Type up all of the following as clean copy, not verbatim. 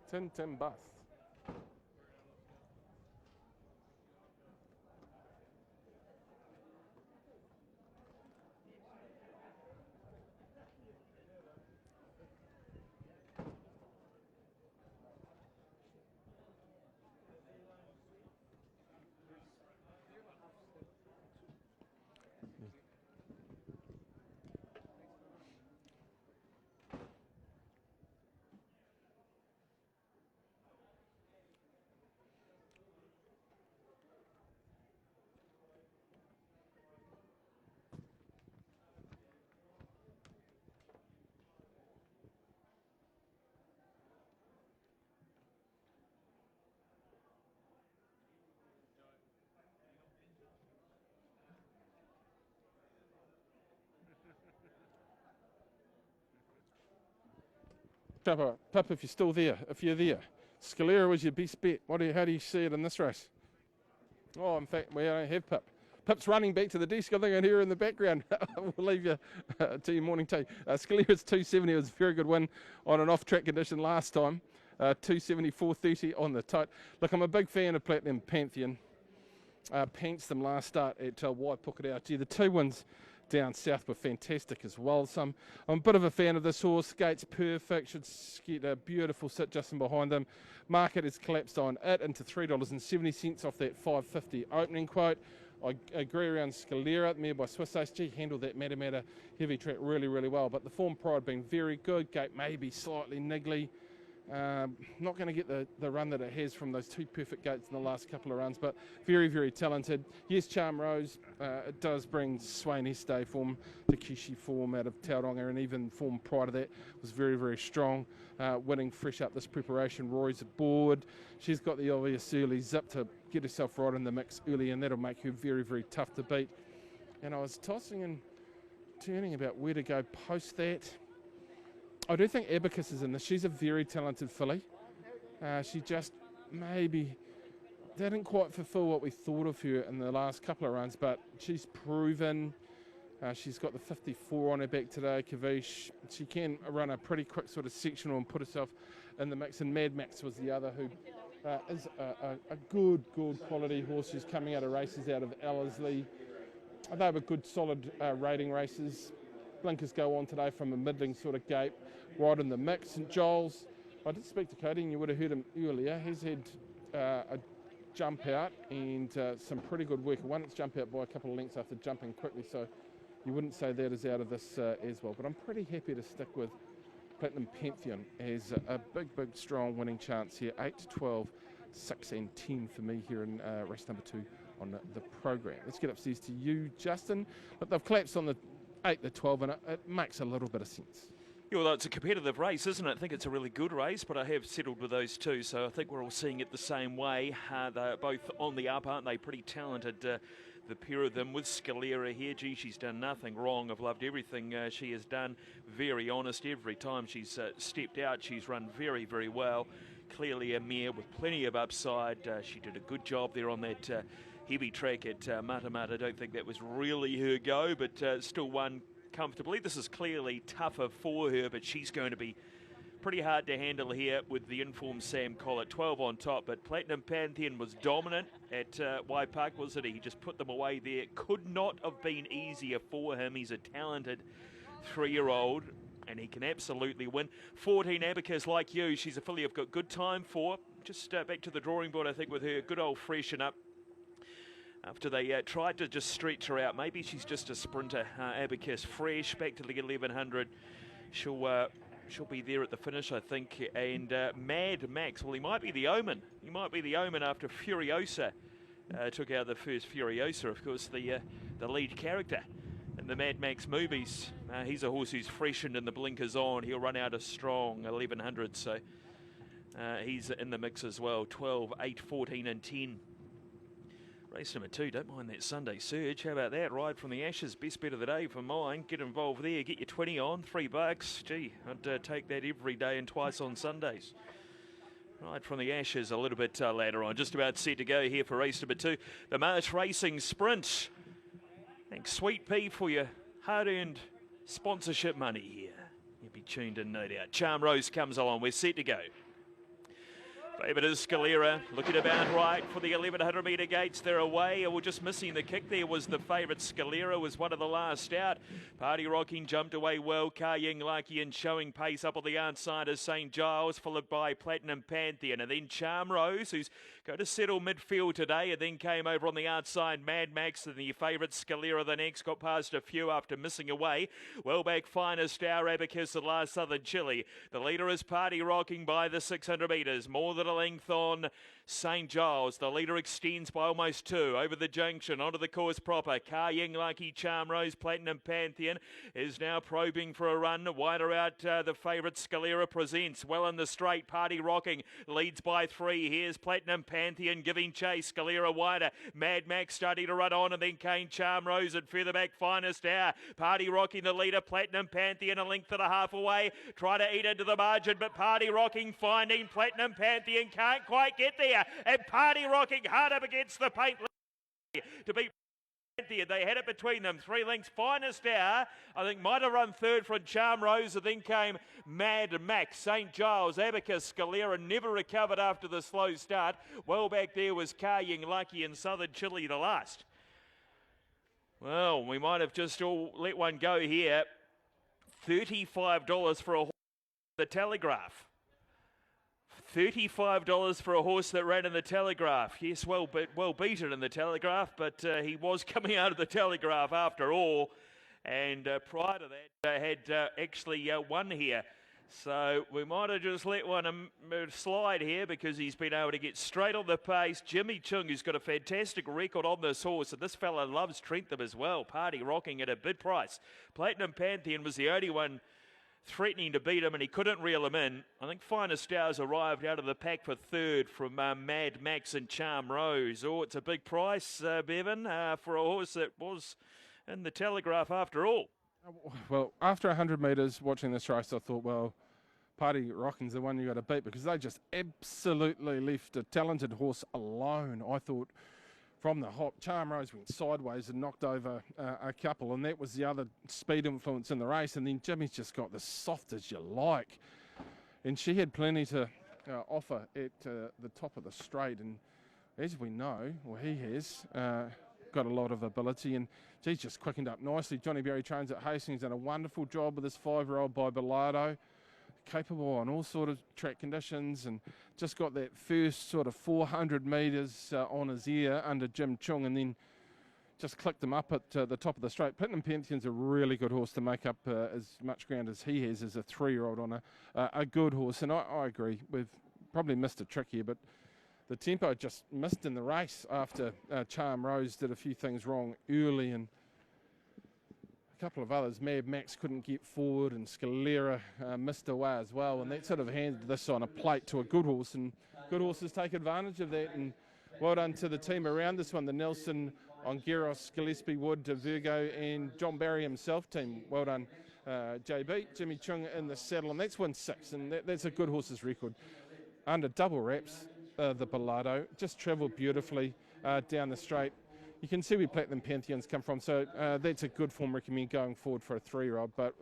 Trentham bus. Pip, if you're still there, if you're there, Scolera was your best bet. How do you see it in this race? Oh, in fact, we don't have Pip. Pip's running back to the desk. I think I can hear her in the background. We'll leave you to your morning tea. Scolera's 270. It was a very good win on an off-track condition last time. 274.30 on the tote. Look, I'm a big fan of Platinum Pantheon. Pantsed them last start at Waipukurau. Gee, the 2 wins down south were fantastic as well. So I'm a bit of a fan of this horse. Gates perfect, should get a beautiful sit just in behind them. Market has collapsed on it into $3.70 off that $5.50 opening quote. I agree around Scolera, the mare by Swiss Ace. Gee, handled that Matter heavy track really, really well. But the form pride being very good. Gate maybe slightly niggly. Not going to get the run that it has from those 2 perfect gates in the last couple of runs, but very, very talented. Yes, Charmrose, it does bring Swain Este form, Takeshi form out of Tauranga, and even form prior to that was very, very strong, winning fresh up this preparation. Rory's aboard. She's got the obvious early zip to get herself right in the mix early, and that'll make her very, very tough to beat. And I was tossing and turning about where to go post that. I do think Abbakiss is in this. She's a very talented filly. She just maybe didn't quite fulfil what we thought of her in the last couple of runs, but she's proven. She's got the 54 on her back today, Kavish. She can run a pretty quick sort of sectional and put herself in the mix. And Mad Max was the other who is a good quality horse who's coming out of races out of Ellerslie. They were good, solid rating races. Blinkers go on today from a middling sort of gate, right in the mix. St Giles, I did speak to Cody, and you would have heard him earlier. He's had a jump out and some pretty good work. One, it's jump out by a couple of lengths after jumping quickly, so you wouldn't say that is out of this as well. But I'm pretty happy to stick with Platinum Pantheon as a big, strong winning chance here. 8 to 12, 6 and 10 for me here in race number 2 on the program. Let's get upstairs to you, Justin. But they've collapsed on the 8 to 12, and it makes a little bit of sense. Yeah, well, it's a competitive race, isn't it? I think it's a really good race, but I have settled with those 2, so I think we're all seeing it the same way. They're both on the up, aren't they? Pretty talented, the pair of them. With Scolera here, gee, she's done nothing wrong. I've loved everything she has done. Very honest every time she's stepped out. She's run very, very well. Clearly a mare with plenty of upside. She did a good job there on that heavy track at Matamata. I don't think that was really her go, but still won comfortably. This is clearly tougher for her, but she's going to be pretty hard to handle here with the informed Sam Collett. 12 on top, but Platinum Pantheon was dominant at Waipark, wasn't he? He just put them away there. Could not have been easier for him. He's a talented 3-year-old, and he can absolutely win. 14 Abbakiss, like you, she's a filly I've got good time for. Just back to the drawing board, I think, with her. Good old freshen up. After they tried to just stretch her out. Maybe she's just a sprinter. Abbakiss fresh, back to the 1100. She'll be there at the finish, I think. And Mad Max, well, he might be the omen. He might be the omen after Furiosa took out the first Furiosa, of course, the lead character in the Mad Max movies. He's a horse who's freshened and the blinkers on. He'll run out a strong 1100, so he's in the mix as well. 12, 8, 14 and 10. Race number 2, don't mind that Sunday surge. How about that? Ride from the Ashes, best bet of the day for mine. Get involved there, get your 20 on, $3. Gee, I'd take that every day and twice on Sundays. Ride from the Ashes a little bit later on. Just about set to go here for race number 2. The Marsh Racing Sprint. Thanks, Sweet Pea, for your hard-earned sponsorship money here. You'll be tuned in, no doubt. Charmrose comes along. We're set to go. Favourite is Scolera, looking about right for the 1100 metre gates. They're away. We're just missing the kick there was the favourite. Scolera was one of the last out. Party Rocking jumped away well. Ying Lucky and showing pace up on the outside is St. Giles, followed by Platinum Pantheon. And then Charmrose, who's going to settle midfield today, and then came over on the outside. Mad Max and the favourite Scolera the next. Got past a few after missing away. Well back finest our Abbakiss at last Southern Chile. The leader is Party Rocking by the 600 metres. More than a length on St. Giles. The leader extends by almost 2 over the junction onto the course proper. Ying Lucky, Charmrose, Platinum Pantheon is now probing for a run. Wider out the favourite Scolera presents. Well in the straight. Party Rocking leads by 3. Here's Platinum Pantheon giving chase. Scolera wider. Mad Max starting to run on, and then came Charmrose and further back finest hour. Party Rocking the leader. Platinum Pantheon a length and a half away. Try to eat into the margin, but Party Rocking finding Platinum Pantheon can't quite get there. And Party Rocking hard up against the paint to beat Pantheon. They had it between them. 3 lengths finest hour. I think might have run third from Charmrose, and then came Mad Max. St. Giles, Abbakiss, Scolera never recovered after the slow start. Well back there was Ying Lucky and Southern Chile the last. Well, we might have just all let one go here. $35 for a horse in the Telegraph. $35 for a horse that ran in the Telegraph. Yes, well beaten in the Telegraph, but he was coming out of the Telegraph after all. And prior to that, had actually won here. So we might have just let one slide here because he's been able to get straight on the pace. Jimmy Chung, who's got a fantastic record on this horse, and this fella loves Trentham as well. Party Rocking at a bid price. Platinum Pantheon was the only one threatening to beat him, and he couldn't reel him in. I think Finest Stars arrived out of the pack for third from Mad Max and Charmrose. Oh, it's a big price, Bevan, for a horse that was in the Telegraph after all. Well, after 100 metres watching this race, I thought, well, Party Rocking's the one you got to beat because they just absolutely left a talented horse alone. I thought from the hop, Charmrose went sideways and knocked over a couple, and that was the other speed influence in the race. And then Jimmy's just got the soft as you like. And she had plenty to offer at the top of the straight. And as we know, well, he has got a lot of ability, and she's just quickened up nicely. Johnny Berry trains at Hastings, done a wonderful job with this 5-year-old by Bellardo. Capable on all sort of track conditions, and just got that first sort of 400 metres on his ear under Jim Chung, and then just clicked them up at the top of the straight. Platinum Pantheon's a really good horse to make up as much ground as he has as a 3-year-old on a good horse, and I agree. We've probably missed a trick here, but the tempo just missed in the race after Charmrose did a few things wrong early, and a couple of others. Mad Max couldn't get forward, and Scolera missed away as well, and that sort of handed this on a plate to a good horse, and good horses take advantage of that. And well done to the team around this one, the Nelson on Queiroz, Gillespie Wood, Virgo, and John Barry himself team. Well done, JB. Jimmy Chung in the saddle, and that's win 6, and that's a good horse's record. Under double wraps, the Bellardo just travelled beautifully down the straight. You can see where Platinum Pantheon's come from, so that's a good form recommend going forward for a 3-year-old. But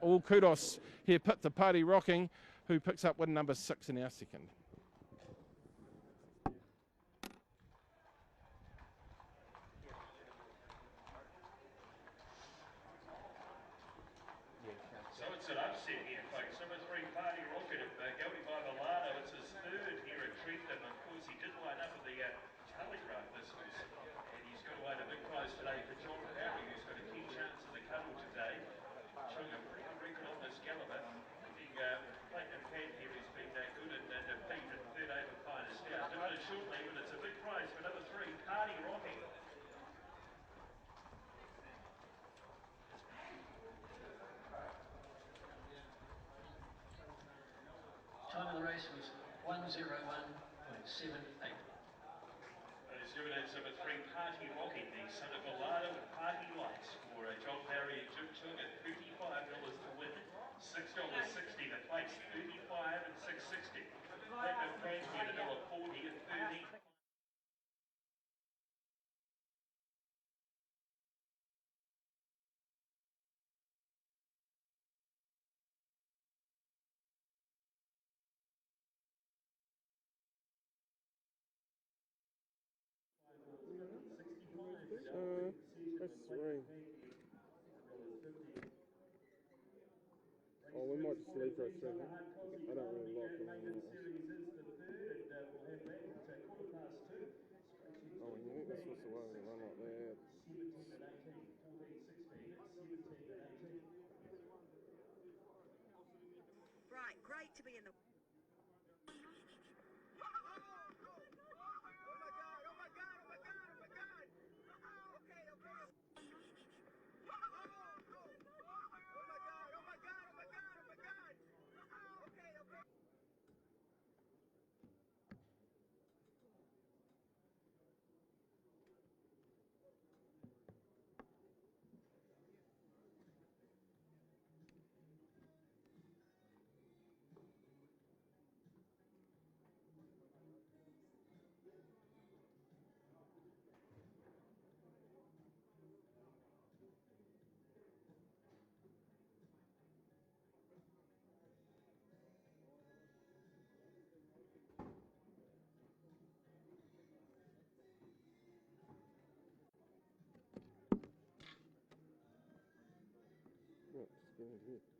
all kudos here, put the Party Rocking, who picks up win number 6 in our second. So it's an upset here, folks. Number 3, Party Rocket, going by Latta. It's his third here at Trentham. Of course, he did line up with the Telegraph this was. He's got away a big prize today for Chowdhoory, who's got a key chance of the cuddle today. Showing a pretty good record on this caliber. I think Platinum Pantheon has been good and defeated third over finest out. Doing it shortly, but it's a big prize for number 3, Party Rocking. Time of the race was 1:01.78. He's given it number 3, Party Rocking, the son of Bellardo with Party Lights for John Barry and Jim Chung at $35 to win, $6.60 the place, 35 and 660. Platinum Pantheon $1.40 and 30. That's 3. Oh, we might just leave those 3. I don't really like them. Oh, you think this was the one we run up there? Right, great to be in the... Oh, just get in here.